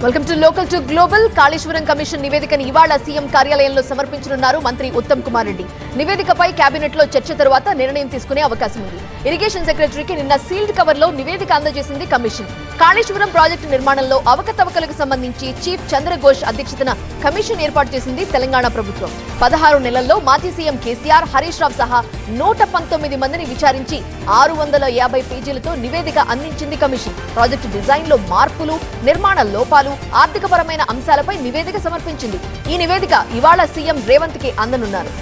Welcome to local to global. Kaleshwaram commission నివేదికను ఇవాళ CM కార్యాలయంలో సమర్పించనున్నారు మంత్రి ఉత్తమ్ కుమార్ రెడ్డి. నివేదికపై కేబినెట్ లో చర్చ తర్వాత నిర్ణయం తీసుకునే అవకాశం ఉంది. ఇరిగేషన్ సెక్రటరీకి నిన్న సీల్డ్ కవర్ లో నివేదిక అందజేసింది కమిషన్. కాళేశ్వరం ప్రాజెక్టు నిర్మాణంలో అవకతవకలకు సంబంధించి చీఫ్ చంద్రఘోష్ అధ్యక్షతన కమిషన్ ఏర్పాటు చేసింది తెలంగాణ ప్రభుత్వం. 16 నెలల్లో మాజీ సీఎం కేసీఆర్, హరీష్ రావు సహా 119 మందిని విచారించి 650 పేజీలతో నివేదిక అందించింది కమిషన్. ప్రాజెక్టు డిజైన్ లో మార్పులు, నిర్మాణ లోపాలు, ఆర్థికపరమైన అంశాలపై నివేదిక సమర్పించింది. ఈ నివేదిక ఇవాళ సీఎం రేవంత్ కి అందనున్నారు.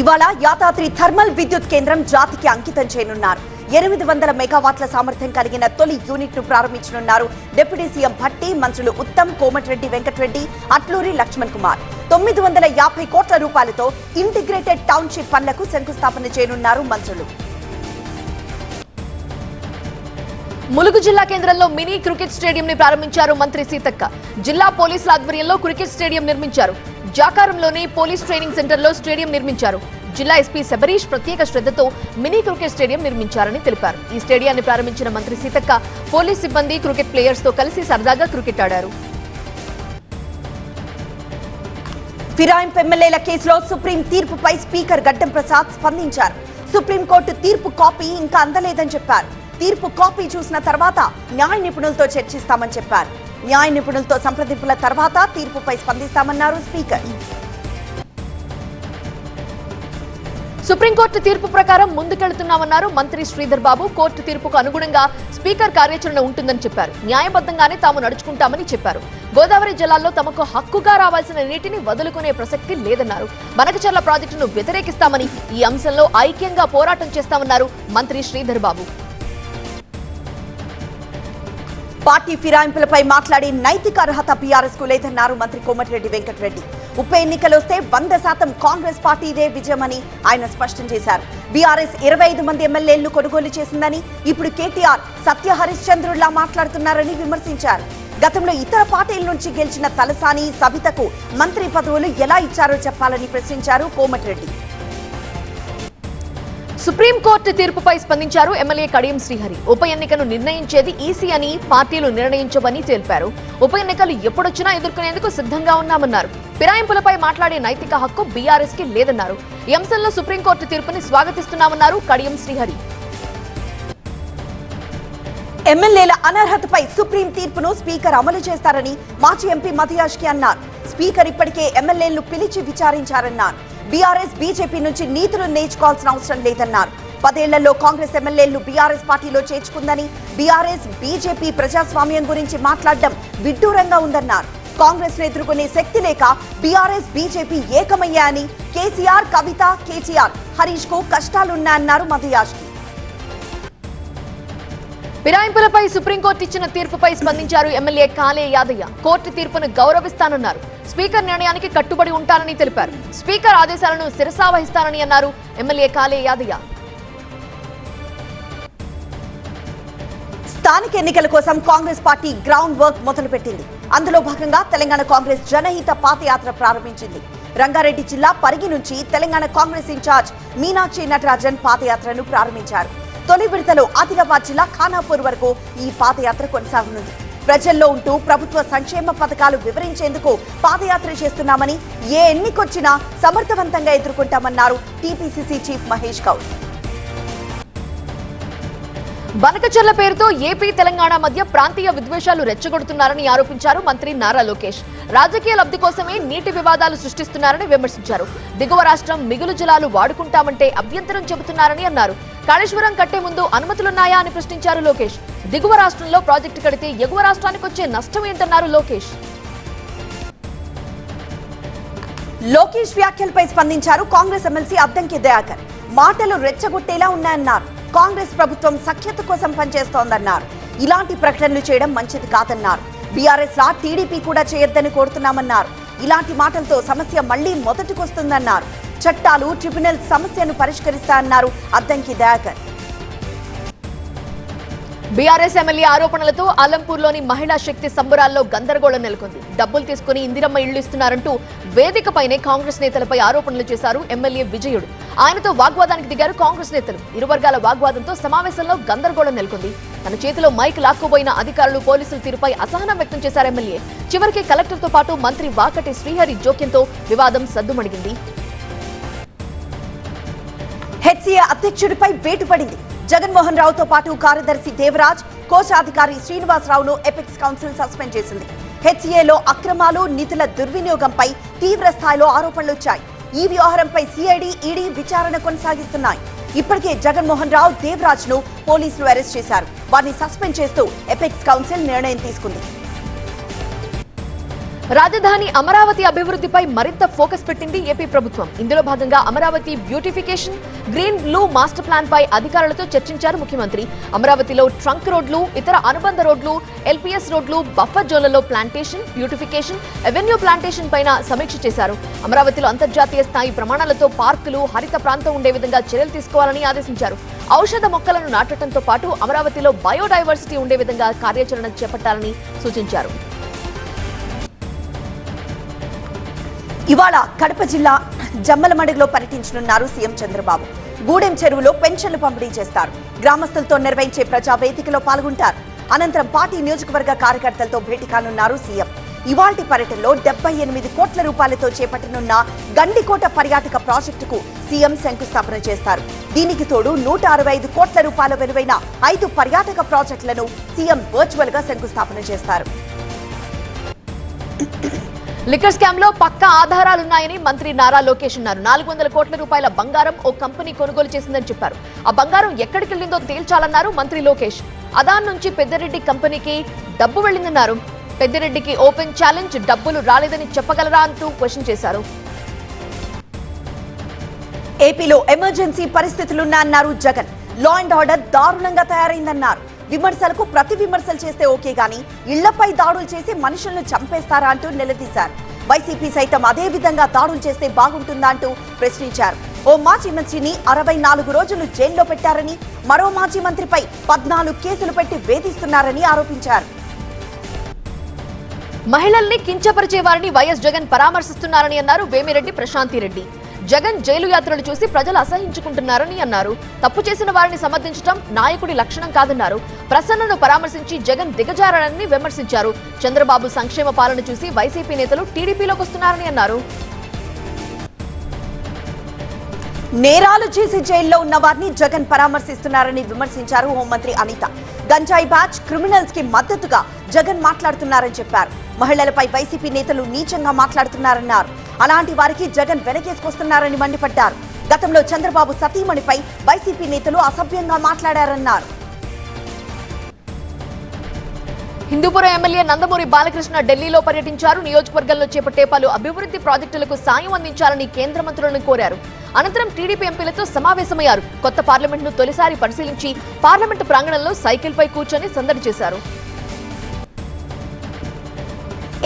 ఇవాళ యాదాద్రి థర్మల్ విద్యుత్ కేంద్రం జాతికి అంకితం చేయనున్నారు. 800 మెగావాట్ల సామర్థ్యం కలిగిన తొలి యూనిట్ ను ప్రారంభించనున్నారు డిప్యూటీ సీఎం భట్టి, మంత్రులు ఉత్తమ్, కోమటిరెడ్డి వెంకటరెడ్డి, అట్లూరి లక్ష్మణ్ కుమార్. 950 కోట్ల రూపాయలతో ఇంటిగ్రేటెడ్ టౌన్షిప్ పనులకు శంకుస్థాపన చేయనున్నారు మంత్రులు. ములుగు జిల్లా కేంద్రంలో మినీ క్రికెట్ స్టేడియం ని ప్రారంభించారు మంత్రి సీతక్క. జిల్లా పోలీసుల ఆధ్వర్యంలో క్రికెట్ స్టేడియం నిర్మించారు. జాకారంలోని పోలీస్ ట్రైనింగ్ సెంటర్ లో స్టేడియం నిర్మించారు. జిల్లా ఎస్పీ శబరీష్ ప్రత్యేక శ్రద్ధతో మినీ క్రికెట్ స్టేడియం నిర్మించారని తెలిపారు. ఈ స్టేడియాన్ని ప్రారంభించిన మంత్రి సీతక్క పోలీస్ సిబ్బంది, క్రికెట్ ప్లేయర్స్ తో కలిసి సరదాగా క్రికెట్ ఆడారు. ఫిరాయింపు ఎమ్మెల్యేల కేసులో సుప్రీం తీర్పుపై స్పీకర్ గడ్డం ప్రసాద్ స్పందించారు. సుప్రీంకోర్టు తీర్పు కాపీ ఇంకా అందలేదని చెప్పారు. తీర్పు కాపీ చూసిన తర్వాత న్యాయ నిపుణులతో చర్చిస్తామని చెప్పారు. న్యాయ నిపుణులతో సంప్రదింపుల తర్వాత తీర్పుపై స్పందిస్తామన్నారు స్పీకర్. సుప్రీంకోర్టు తీర్పు ప్రకారం ముందుకెళ్తున్నామన్నారు మంత్రి శ్రీధర్ బాబు. కోర్టు తీర్పుకు అనుగుణంగా స్పీకర్ కార్యాచరణ ఉంటుందని చెప్పారు. న్యాయబద్ధంగానే తాము నడుచుకుంటామని చెప్పారు. గోదావరి జలాల్లో తమకు హక్కుగా రావాల్సిన నీటిని వదులుకునే ప్రసక్తి లేదన్నారు. బనకచర్ల ప్రాజెక్టును వ్యతిరేకిస్తామని, ఈ అంశంలో ఐక్యంగా పోరాటం చేస్తామన్నారు మంత్రి శ్రీధర్ బాబు. పార్టీ ఫిరాయింపులపై మాట్లాడే నైతిక అర్హత బీఆర్ఎస్ కు లేదన్నారు మంత్రి కోమటిరెడ్డి వెంకటరెడ్డి. ఉప ఎన్నికలొస్తే 100% కాంగ్రెస్ పార్టీదే విజయమని ఆయన స్పష్టం చేశారు. బీఆర్ఎస్ 25 మంది ఎమ్మెల్యేలను కొనుగోలు చేసిందని, ఇప్పుడు కేటీఆర్ సత్య హరిశ్చంద్రుడిలా మాట్లాడుతున్నారని విమర్శించారు. గతంలో ఇతర పార్టీల నుంచి గెలిచిన తలసాని, సబితకు మంత్రి పదవులు ఎలా ఇచ్చారో చెప్పాలని ప్రశ్నించారు కోమటిరెడ్డి. సుప్రీంకోర్టు తీర్పుపై స్పందించారు ఎమ్మెల్యే కడియం శ్రీహరి. ఉప ఎన్నికను నిర్ణయించేది ఈసీ అని, పార్టీలు నిర్ణయించవని తెలిపారు. ఉప ఎన్నికలు ఎప్పుడొచ్చినా ఎదుర్కొనేందుకు సిద్ధంగా ఉన్నామన్నారు. ఫిరాయింపులపై మాట్లాడే నైతిక హక్కు బీఆర్ఎస్ కి లేదన్నారు. ఈ అంశంలో సుప్రీంకోర్టు తీర్పుని స్వాగతిస్తున్నామన్నారు కడియం శ్రీహరి. ఎమ్మెల్యేల అనర్హతపై సుప్రీం తీర్పును స్పీకర్ అమలు చేస్తారని మాజీ ఎంపీ మధియాష్ కి అన్నారు. స్పీకర్ ఇప్పటికే ఎమ్మెల్యేలను పిలిచి విచారించారన్నారు. బీఆర్ఎస్, బీజేపీ నుంచి నీతులు నేర్చుకోవాల్సిన అవసరం లేదన్నారు. 10 ఏళ్లలో కాంగ్రెస్ ఎమ్మెల్యేలను బీఆర్ఎస్ పార్టీలో చేర్చుకుందని, బీఆర్ఎస్, బీజేపీ ప్రజాస్వామ్యం గురించి మాట్లాడడం విడ్డూరంగా ఉందన్నారు. కాంగ్రెస్ ను ఎదుర్కొనే శక్తి లేక బీఆర్ఎస్, బీజేపీ ఏకమయ్యాయని, కేసీఆర్, కవిత, కేటీఆర్, హరీష్ కు కష్టాలున్నాయన్నారు మధియాష్. ఫిరాయింపులపై సుప్రీంకోర్టు ఇచ్చిన తీర్పుపై స్పందించారు ఎమ్మెల్యే కాలే యాదయ్య. కోర్టు తీర్పును గౌరవిస్తానన్నారు. స్పీకర్ నిర్ణయానికి కట్టుబడి ఉంటానని తెలిపారు. స్పీకర్ ఆదేశాలను శిరసావహిస్తానని అన్నారు ఎమ్మెల్యే కాలే యాదయ్య. స్థానిక ఎన్నికల కోసం కాంగ్రెస్ పార్టీ గ్రౌండ్ వర్క్ మొదలుపెట్టింది. అందులో భాగంగా తెలంగాణ కాంగ్రెస్ జనహిత పాదయాత్ర ప్రారంభించింది. రంగారెడ్డి జిల్లా పరిగి నుంచి తెలంగాణ కాంగ్రెస్ ఇన్ఛార్జ్ మీనాక్షి నటరాజన్ పాదయాత్రను ప్రారంభించారు. తొలి విడతలో ఆదిలాబాద్ జిల్లా ఖానాపూర్ వరకు ఈ పాదయాత్ర కొనసాగనుంది. ప్రజల్లో ఉంటూ ప్రభుత్వ సంక్షేమ పథకాలు వివరించేందుకు పాదయాత్ర చేస్తున్నామని, ఏ ఎన్నికొచ్చినా సమర్థవంతంగా ఎదుర్కొంటామన్నారు టీపీసీసీ చీఫ్ మహేష్ గౌడ్. బనకచర్ల పేరుతో ఏపీ, తెలంగాణ మధ్య ప్రాంతీయ విద్వేషాలు రెచ్చగొడుతున్నారని ఆరోపించారు మంత్రి నారా లోకేష్. రాజకీయ లబ్ధి కోసమే నీటి వివాదాలు సృష్టిస్తున్నారని విమర్శించారు. దిగువ రాష్ట్రం మిగులు జలాలు వాడుకుంటామంటే అభ్యంతరం చెబుతున్నారని అన్నారు. కాళేశ్వరం కట్టే ముందు అనుమతులున్నాయా అని ప్రశ్నించారు లోకేష్. దిగువ రాష్ట్రంలో ప్రాజెక్టు కడితే ఎగువ రాష్ట్రానికి వచ్చే నష్టం ఏంటన్నారు లోకేష్. లోకేష్ వ్యాఖ్యలపై స్పందించారు కాంగ్రెస్ ఎమ్మెల్సీ అద్దంకి దయాకర్. మాటలు రెచ్చగొట్టేలా ఉన్నాయన్నారు. కాంగ్రెస్ ప్రభుత్వం సఖ్యత కోసం పనిచేస్తోందన్నారు. ఇలాంటి ప్రకటనలు చేయడం మంచిది కాదన్నారు. బీఆర్ఎస్ లా టీడీపీ కూడా చేయొద్దని కోరుతున్నామన్నారు. ఇలాంటి మాటలతో సమస్య మళ్లీ మొదటికొస్తుందన్నారు. చట్టాలు, ట్రిబ్యునల్ సమస్యను పరిష్కరిస్తారన్నారు అద్దంకి దయాకర్. బీఆర్ఎస్ ఎమ్మెల్యే ఆరోపణలతో ఆలంపూర్లోని మహిళా శక్తి సంబరాల్లో గందరగోళం నెలకొంది. డబ్బులు తీసుకుని ఇందిరమ్మ ఇళ్లు ఇస్తున్నారంటూ వేదికపైనే కాంగ్రెస్ నేతలపై ఆరోపణలు చేశారు ఎమ్మెల్యే విజయుడు. ఆయనతో వాగ్వాదానికి దిగారు కాంగ్రెస్ నేతలు. ఇరు వర్గాల వాగ్వాదంతో సమావేశంలో గందరగోళం నెలకొంది. తన చేతిలో మైక్ లాక్కుపోయిన అధికారులు పోలీసుల తీరుపై అసహనం వ్యక్తం చేశారు ఎమ్మెల్యే. చివరికి కలెక్టర్తో పాటు మంత్రి వాకటి శ్రీహరి జోక్యంతో వివాదం సద్దుమణిగింది. హెచ్సీఏ అధ్యక్షుడిపై వేటు పడింది. జగన్మోహన్ రావుతో పాటు కార్యదర్శి దేవరాజ్, కోశాధికారి శ్రీనివాసరావును ఎపెక్స్ కౌన్సిల్ సస్పెండ్ చేసింది. హెచ్సీఏలో అక్రమాలు, నిధుల దుర్వినియోగంపై తీవ్ర స్థాయిలో ఆరోపణలు వచ్చాయి. ఈ వ్యవహారంపై సిఐడి, ఈడీ విచారణ కొనసాగిస్తున్నాయి. ఇప్పటికే జగన్మోహన్ రావు, దేవరాజ్ ను పోలీసులు అరెస్ట్ చేశారు. వారిని సస్పెండ్ చేస్తూ ఎపెక్స్ కౌన్సిల్ నిర్ణయం తీసుకుంది. రాజధాని అమరావతి అభివృద్ధిపై మరింత ఫోకస్ పెట్టింది ఏపీ ప్రభుత్వం. ఇందులో భాగంగా Amaravati beautification, green blue master plan పై అధికారులతో చర్చించారు ముఖ్యమంత్రి. అమరావతిలో ట్రంక్ రోడ్లు, ఇతర అనుబంధ రోడ్లు, ఎల్పీఎస్ రోడ్లు, బఫర్ జోన్లలో ప్లాంటేషన్, బ్యూటిఫికేషన్, ఎవెన్యూ ప్లాంటేషన్ పైన సమీక్ష చేశారు. అమరావతిలో అంతర్జాతీయ స్థాయి ప్రమాణాలతో పార్కులు, హరిత ప్రాంతం ఉండే విధంగా చర్యలు తీసుకోవాలని ఆదేశించారు. ఔషధ మొక్కలను నాటడంతో పాటు అమరావతిలో బయోడైవర్సిటీ ఉండే విధంగా కార్యాచరణ చేపట్టాలని సూచించారు. ఇవాళ కడప జిల్లా జమ్మలమడుగులో పర్యటించనున్నారు సీఎం చంద్రబాబు. గూడెం చెరువులో పెన్షన్లు పంపిణీ చేస్తారు. గ్రామస్తులతో నిర్వహించే ప్రజా వేదికలో పాల్గొంటారు. అనంతరం పార్టీ నియోజకవర్గ కార్యకర్తలతో భేటీ కానున్నారు సీఎం. ఇవాల్టి పర్యటనలో 78 కోట్ల రూపాయలతో చేపట్టనున్న గండికోట పర్యాటక ప్రాజెక్టుకు సీఎం శంకుస్థాపన చేస్తారు. దీనికి తోడు 165 కోట్ల రూపాయల విలువైన 5 పర్యాటక ప్రాజెక్టులను సీఎం వర్చువల్ గా శంకుస్థాపన చేస్తారు. లిక్కర్ స్కామ్ లో పక్కా ఆధారాలున్నాయని మంత్రి నారా లోకేష్ అన్నారు. 400 కోట్ల రూపాయల బంగారం ఓ కంపెనీ కొనుగోలు చేసిందని చెప్పారు. ఆ బంగారం ఎక్కడికి వెళ్లిందో తేల్చాలన్నారు మంత్రి లోకేష్. అదాన్ నుంచి పెద్దిరెడ్డి కంపెనీకి డబ్బు వెళ్లిందన్నారు. పెద్దిరెడ్డికి ఓపెన్ ఛాలెంజ్, డబ్బులు రాలేదని చెప్పగలరా అంటూ క్వశ్చన్ చేశారు. ఏపీలో ఎమర్జెన్సీ పరిస్థితులున్నాయన్నారు జగన్. లా అండ్ ఆర్డర్ దారుణంగా తయారైందన్నారు. విమర్శలకు ప్రతి విమర్శలు చేస్తే ఓకే గానీ ఇళ్లపై దాడులు చేసి మనుషులను చంపేస్తారా అంటూ నిలదీశారు. వైసీపీ సైతం అదే విధంగా దాడులు చేస్తే బాగుంటుందా అంటూ ప్రశ్నించారు. ఓ మాజీ మంత్రిని 64 రోజులు జైల్లో పెట్టారని, మరో మాజీ మంత్రిపై 14 కేసులు పెట్టి వేధిస్తున్నారని ఆరోపించారు. మహిళల్ని కించపరిచే వారిని వైఎస్ జగన్ పరామర్శిస్తున్నారని అన్నారు వేమిరెడ్డి ప్రశాంతిరెడ్డి. జగన్ జైలు యాత్రలు చూసి ప్రజలు అసహించుకుంటున్నారని అన్నారు. తప్పు చేసిన వారిని సమర్థించడం నాయకుడి లక్షణం కాదన్నారు. ప్రసన్నను పరామర్శించి జగన్ దిగజారని విమర్శించారు. చంద్రబాబు సంక్షేమ పాలన చూసి వైసీపీ నేతలు టీడీపీలోకి వస్తున్నారని అన్నారు. నేరాలు చేసి జైల్లో ఉన్న వారిని జగన్ పరామర్శిస్తున్నారని విమర్శించారు హోంమంత్రి అనిత. గంజాయి బ్యాచ్, క్రిమినల్స్ కి మద్దతుగా జగన్ మాట్లాడుతున్నారని చెప్పారు. మహిళలపై వైసీపీ నేతలు నీచంగా మాట్లాడుతున్నారన్నారు. అలాంటి వారికి జగన్ వెనకేసుకొస్తున్నారని మండిపడ్డారు. గతంలో చంద్రబాబు సతీమణిపై వైసీపీ నేతలు అసభ్యంగా మాట్లాడారన్నారు. హిందూపురం ఎమ్మెల్యే నందమూరి బాలకృష్ణ ఢిల్లీలో పర్యటించారు. నియోజకవర్గంలో చేపట్టే పలు అభివృద్ధి ప్రాజెక్టులకు సాయం అందించాలని కేంద్ర మంత్రులను కోరారు. అనంతరం టీడీపీ ఎంపీలతో సమావేశమయ్యారు. కొత్త పార్లమెంట్ను తొలిసారి పరిశీలించి పార్లమెంటు ప్రాంగణంలో సైకిల్పై కూర్చొని సందడి చేశారు.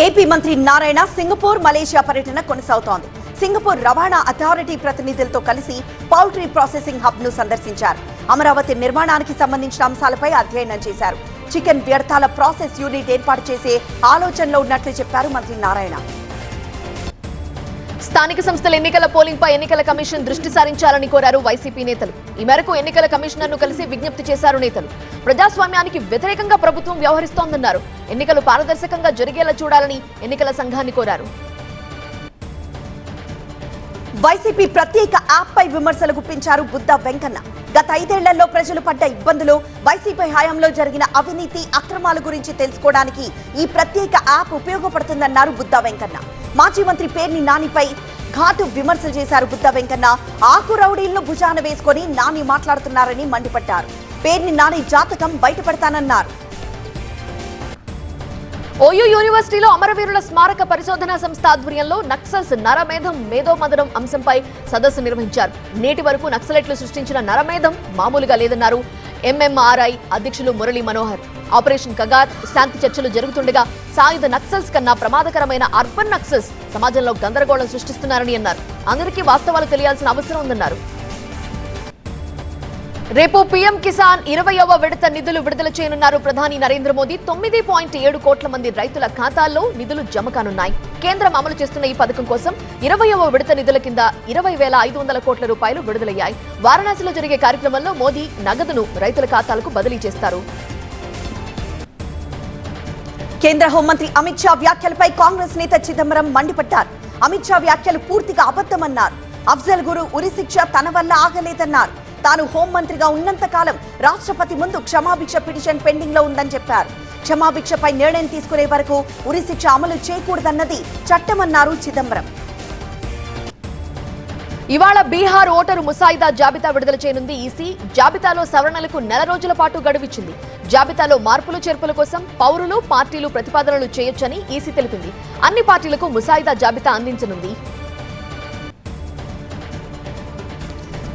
ఏపీ మంత్రి నారాయణ సింగపూర్, మలేషియా పర్యటన కొనసాగుతోంది. సింగపూర్ రవాణా అథారిటీ ప్రతినిధులతో కలిసి పౌల్ట్రీ ప్రాసెసింగ్ హబ్ ను సందర్శించారు. అమరావతి నిర్మాణానికి సంబంధించిన అంశాలపై అధ్యయనం చేశారు. చికెన్ వ్యర్థాల ప్రాసెస్ యూనిట్ ఏర్పాటు చేసే ఆలోచనలో ఉన్నట్లు చెప్పారు మంత్రి నారాయణ. స్థానిక సంస్థల ఎన్నికల పోలింగ్ పై ఎన్నికల కమిషన్ దృష్టి సారించాలని కోరారు వైసీపీ నేతలు. ఈ మేరకు ఎన్నికల కమిషనర్ ను కలిసి విజ్ఞప్తి చేశారు నేతలు. ప్రజాస్వామ్యానికి వ్యతిరేకంగా ప్రభుత్వం వ్యవహరిస్తోందన్నారు. ఎన్నికలు పారదర్శకంగా జరిగేలా చూడాలని ఎన్నికల సంఘాన్ని కోరారు. వైసీపీ ప్రత్యేక యాప్ పై విమర్శలు గుప్పించారు బుద్దా వెంకన్న. గత 5 ఏళ్లలో ప్రజలు పడ్డ ఇబ్బందులు, వైసీపీ హయాంలో జరిగిన అవినీతి అక్రమాల గురించి తెలుసుకోవడానికి ఈ ప్రత్యేక యాప్ ఉపయోగపడుతుందన్నారు బుద్దా వెంకన్న. మాజీ మంత్రి పేర్ని నానిపై ఘాటు విమర్శలు చేశారు బుద్దా వెంకన్న. ఆకు రౌడీలను భుజాన వేసుకొని నాని మాట్లాడుతున్నారని మండిపడ్డారు. పేర్ని నాని జాతకం బయటపడతానన్నారు. ఓయూ యూనివర్సిటీలో అమరవీరుల స్మారక పరిశోధనా సంస్థ ఆధ్వర్యంలో నక్సల్స్ నరమేధం మేధోమథనం అంశంపై సదస్సు నిర్వహించారు. నేటి వరకు నక్సలైట్లు సృష్టించిన నరమేధం మామూలుగా లేదన్నారు ఎంఎంఆర్ఐ అధ్యక్షులు మురళీ మనోహర్. ఆపరేషన్ కగార్, శాంతి చర్చలు జరుగుతుండగా సాయుధ నక్సల్స్ కన్నా ప్రమాదకరమైన అర్బన్ నక్సల్స్ సమాజంలో గందరగోళం సృష్టిస్తున్నారని అన్నారు. అందరికీ వాస్తవాలు తెలియాల్సిన అవసరం ఉందన్నారు. రేపు పీఎం కిసాన్ 20వ విడత నిధులు విడుదల చేయనున్నారు ప్రధాని నరేంద్ర మోదీ. 9.7 కోట్ల మంది రైతుల ఖాతాల్లో నిధులు జమ కానున్నాయి. కేంద్రం అమలు చేస్తున్న ఈ పథకం కోసం 20వ విడత నిధుల కింద 20,500 కోట్ల రూపాయలు విడుదలయ్యాయి. వారణాసిలో జరిగే కార్యక్రమంలో మోదీ నగదును రైతుల ఖాతాలకు బదిలీ చేస్తారు. కేంద్ర హోంమంత్రి అమిత్ షా వ్యాఖ్యలపై కాంగ్రెస్ నేత చిదంబరం మండిపడ్డారు. అమిత్ షా వ్యాఖ్యలు పూర్తిగా అబద్ధమన్నారు. అఫ్జల్ గురు ఉరి శిక్ష తన వల్ల ఆగలేదన్నారు. తాను హోంమంత్రిగా ఉన్నంత కాలం రాష్ట్రపతి ముందు క్షమాభిక్ష పిటిషన్ పెండింగ్ లో ఉందని చెప్పారు. క్షమాభిక్షపై నిర్ణయం తీసుకునే వరకు ఉరి శిక్ష అమలు చేయకూడదన్నది చట్టమన్నారు చిదంబరం. ఇవాళ బీహార్ ఓటరు ముసాయిదా జాబితా విడుదల చేయనుంది ఈసీ. జాబితాలో సవరణలకు నెల రోజుల పాటు గడువిచ్చింది. జాబితాలో మార్పులు చేర్పుల కోసం పౌరులు, పార్టీలు ప్రతిపాదనలు చేయొచ్చని ఈసీ తెలిపింది. అన్ని పార్టీలకు ముసాయిదా జాబితా అందించనుంది.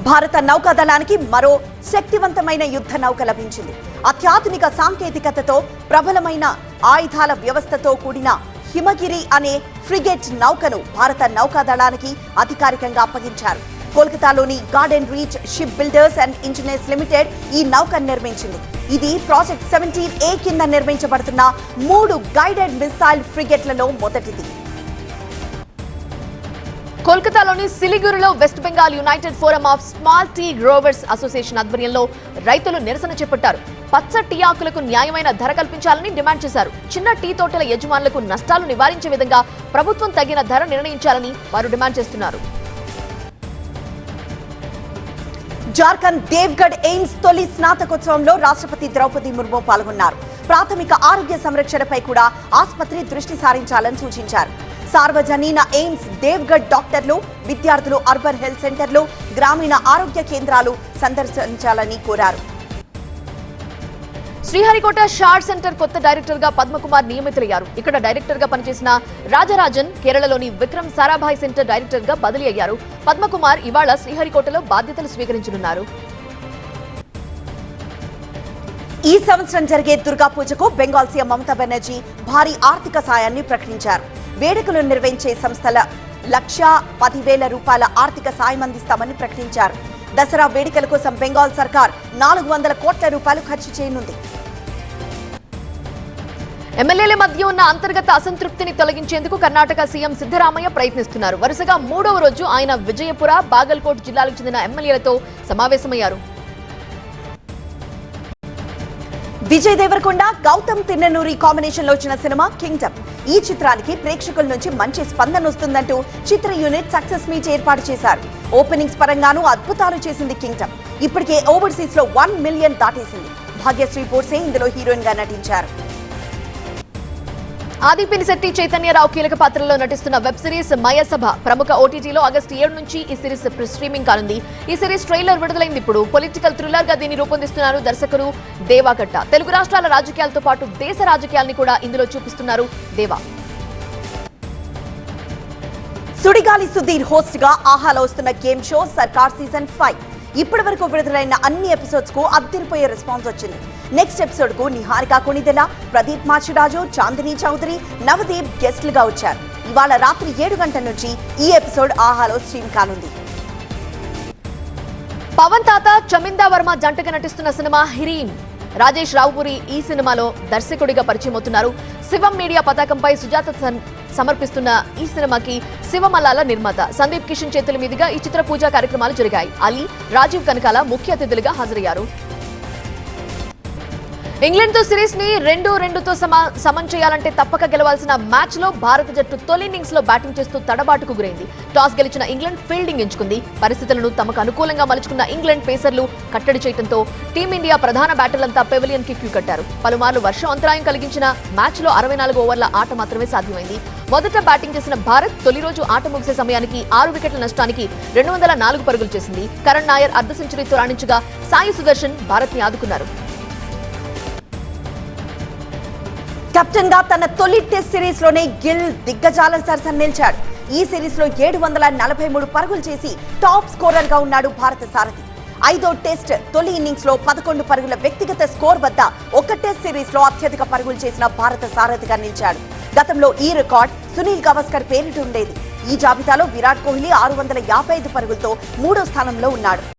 భారత నౌకాదళానికి మరో శక్తివంతమైన యుద్ధ నౌక లభించింది. అత్యాధునిక సాంకేతికతతో ప్రబలమైన ఆయుధాల వ్యవస్థతో కూడిన హిమగిరి అనే ఫ్రిగేట్ నౌకను భారత నౌకాదళానికి అధికారికంగా అప్పగించారు. కోల్కతాలోని Garden Reach Ship Builders and Engineers Limited ఈ నౌకను నిర్మించింది. ఇది ప్రాజెక్ట్ 17A కింద నిర్మించబడుతున్న 3 గైడెడ్ మిసైల్ ఫ్రిగేట్లలో మొదటిది. కోల్కతాలోని సిలిగురిలో West Bengal United Forum of Small Tea Growers Association ఆధ్వర్యంలో రైతులు నిరసన చేపట్టారు. పచ్చ టీ ఆకులకు న్యాయమైన ధర కల్పించాలని డిమాండ్ చేశారు. చిన్న టీ తోటల యజమానులకు నష్టాలు నివారించే విధంగా ప్రభుత్వం తగిన ధర నిర్ణయించాలని వారు డిమాండ్ చేస్తున్నారు. జార్ఖండ్ దేవ్గఢ్ ఎయిమ్స్ తొలి స్నాతకోత్సవంలో రాష్ట్రపతి ద్రౌపది ముర్ము పాల్గొన్నారు. ప్రాథమిక ఆరోగ్య సంరక్షణపై కూడా ఆసుపత్రి దృష్టి సారించాలని సూచించారు. సార్వజనీన ఎయిమ్స్ దేవ్గఢ్ డాక్టర్లు, విద్యార్థులు అర్బన్ హెల్త్ సెంటర్లు, గ్రామీణ ఆరోగ్య కేంద్రాలు సందర్శించాలని కోరారు. శ్రీహరికోట షార్ సెంటర్ కొత్త డైరెక్టర్ గా పద్మకుమార్ నియమితులయ్యారు. ఇక్కడ డైరెక్టర్ గా పనిచేసిన రాజరాజన్ కేరళలోని విక్రమ్ సారాభాయ్ సెంటర్ డైరెక్టర్ గా బదిలీ అయ్యారు. పద్మకుమార్ ఇవాళ శ్రీహరికోటలో బాధ్యతలు స్వీకరించనున్నారు. ఈ సంవత్సరం జరిగే దుర్గా పూజకు బెంగాల్ సీఎం మమతా బెనర్జీ భారీ ఆర్థిక సాయాన్ని ప్రకటించారు. వేడుకలు నిర్వహించే సంస్థల 1,10,000 రూపాయల ఆర్థిక సాయం అందిస్తామని ప్రకటించారు. దసరా వేడుకల కోసం బెంగాల్ సర్కార్ 400 కోట్ల రూపాయలు ఖర్చు చేయనుంది. ఎమ్మెల్యేల మధ్య ఉన్న అంతర్గత అసంతృప్తిని తొలగించేందుకు కర్ణాటక సీఎం సిద్ధరామయ్య ప్రయత్నిస్తున్నారు. వరుసగా 3వ రోజు ఆయన విజయపుర, బాగల్కోట్ జిల్లాలకు చెందిన ఎమ్మెల్యేలతో సమావేశమయ్యారు. విజయ్ దేవరకొండ, గౌతమ్ తిన్ననూరి కాంబినేషన్ లో వచ్చిన సినిమా కింగ్డమ్. ఈ చిత్రానికి ప్రేక్షకుల నుంచి మంచి స్పందన వస్తుందంటూ చిత్ర యూనిట్ సక్సెస్ మీట్ ఏర్పాటు చేశారు. ఓపెనింగ్స్ పరంగానూ అద్భుతాలు చేసింది కింగ్డమ్. ఇప్పటికే ఓవర్సీస్ లో 1 మిలియన్ దాటేసింది. భాగ్యశ్రీ పోర్సే ఇందులో హీరోయిన్ గా నటించారు. ఆది పినిశెట్టి, చైతన్యరావు కీలక పాత్రలో నటిస్తున్న వెబ్ సిరీస్ మయసభ ప్రముఖ ఓటీటీలో ఆగస్టు 7 నుంచి ఈ సిరీస్ స్ట్రీమింగ్ కానుంది. ఈ సిరీస్ ట్రైలర్ విడుదలైంది. ఇప్పుడు పొలిటికల్ థ్రిల్లర్ గా దీన్ని రూపొందిస్తున్నారు దర్శకుడు దేవాకట్ట. తెలుగు రాష్ట్రాల రాజకీయాలతో పాటు దేశ రాజకీయాల్ని కూడా ఇందులో చూపిస్తున్నారు దేవా. సుడిగాలి సుధీర్ హోస్ట్ గా ఆహాలో వస్తున్న గేమ్ షో సర్కార్ సీజన్ 5 ఇప్పటి వరకు విడుదలైన అన్ని ఎపిసోడ్స్ కు అద్దరిపోయే రెస్పాన్స్ వచ్చింది. నెక్స్ట్ ఎపిసోడ్ కు నిహారిక కొణిదెల, ప్రదీప్ మాచిరాజు, చాందిని చౌదరి, నవదీప్ గెస్ట్లుగా వచ్చారు. ఇవాళ రాత్రి 7 గంటల నుంచి ఈ ఎపిసోడ్ ఆహాలో స్ట్రీమ్ కానుంది. పవన్ తాత, చమిందా వర్మ జంటగా నటిస్తున్న సినిమా హిరీన్. రాజేష్ రావుపూరి ఈ సినిమాలో దర్శకుడిగా పరిచయం అవుతున్నారు. శివం మీడియా పతాకంపై సుజాత సమర్పిస్తున్న ఈ సినిమాకి శివమల్లాల నిర్మాత. సందీప్ కిషన్ చేతుల మీదుగా ఈ చిత్ర పూజా కార్యక్రమాలు జరిగాయి. అలీ, రాజీవ్ కనకాల ముఖ్య అతిథులుగా హాజరయ్యారు. ఇంగ్లాండ్ తో సిరీస్ ని 2-2తో సమం చేయాలంటే తప్పక గెలవాల్సిన మ్యాచ్ లో భారత జట్టు తొలి ఇన్నింగ్స్ లో బ్యాటింగ్ చేస్తూ తడబాటుకు గురైంది. టాస్ గెలిచిన ఇంగ్లాండ్ ఫీల్డింగ్ ఎంచుకుంది. పరిస్థితులను తమకు అనుకూలంగా మలుచుకున్న ఇంగ్లాండ్ పేసర్లు కట్టడి చేయడంతో టీమిండియా ప్రధాన బ్యాటర్లంతా పెవిలియన్ కి క్యూ కట్టారు. పలుమార్లు వర్షం అంతరాయం కలిగించిన మ్యాచ్ లో 64 ఓవర్ల ఆట మాత్రమే సాధ్యమైంది. మొదట బ్యాటింగ్ చేసిన భారత్ తొలి రోజు ఆట ముగిసే సమయానికి 6 వికెట్ల నష్టానికి 204 పరుగులు చేసింది. కరణ్ నాయర్ అర్ధ సెంచరీతో రాణించగా సాయి సుదర్శన్ భారత్ ని ఆదుకున్నారు. కెప్టెన్ గా తన తొలి టెస్ట్ సిరీస్ లోనే గిల్ దిగ్గజాల సరసన నిలిచాడు. ఈ సిరీస్ లో 743 పరుగులు చేసి టాప్ స్కోరర్ గా ఉన్నాడు భారత సారథి. 5వ టెస్ట్ తొలి ఇన్నింగ్స్ లో 11 పరుగుల వ్యక్తిగత స్కోర్ వద్ద ఒక టెస్ట్ సిరీస్ లో అత్యధిక పరుగులు చేసిన భారత సారథిగా నిలిచాడు. గతంలో ఈ రికార్డ్ సునీల్ గవాస్కర్ పేరిట ఉండేది. ఈ జాబితాలో విరాట్ కోహ్లీ 655 పరుగులతో 3వ స్థానంలో ఉన్నాడు.